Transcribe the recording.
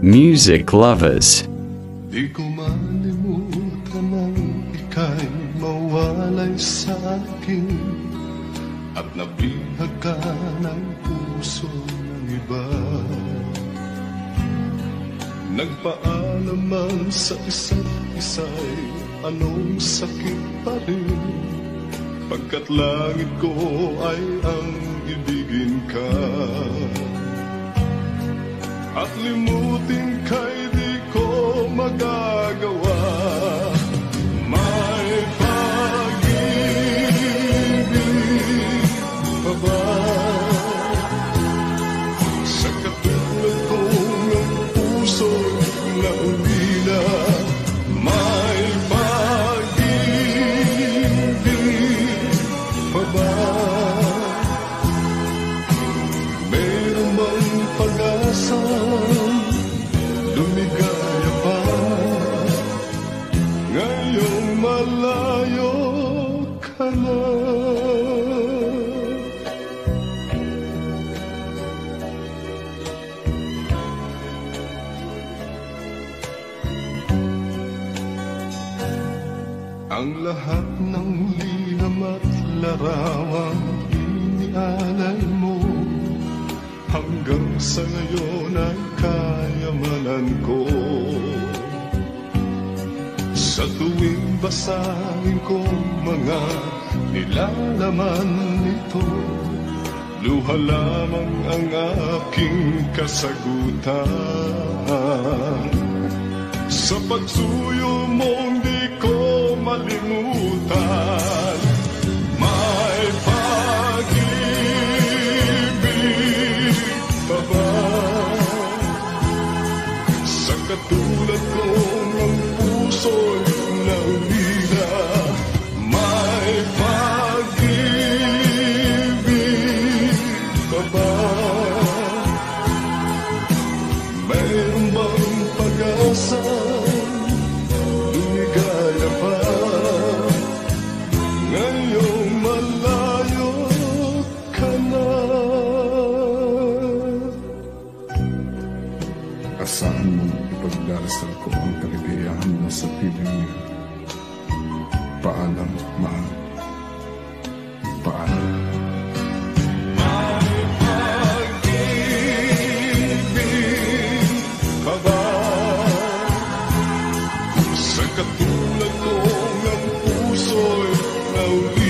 music lovers. Di ko malimutan ang ika'y mawalay sa akin at nabihag ka ng puso ng iba. Nagpaalam man sa isa't isa'y anong sakit pa rin, pagkat langit ko ay ang ibigin ka. At limutin ka'y di ko magagawa. May pag-ibig pa ba sa katulad ko ng puso na umila? May pag-ibig pa ba? Meron bang pag-asa? Lumigaya pa ngayong malayo ka na. Ang lahat ng liham at larawang inialay mo hanggang sa ngayon ay kayamanan ko. Sa tuwing basahin ko mga nilalaman nito, luha lamang ang aking kasagutan. Sa pagsuyo mong di ko malimutan, may pag-ibig pa ba sa katulad ko ng puso'y naulila? May pag-ibig pa ba? Mayroon bang pag-asa? Lumigaya pa ngayong malayo ka na. Asahan mong ipagdarasal ko ang kaligayahan mo sa piling niya. Paalam, mahal. Paalam. May pag-ibig pa ba sa katulad ko ng puso'y nauli?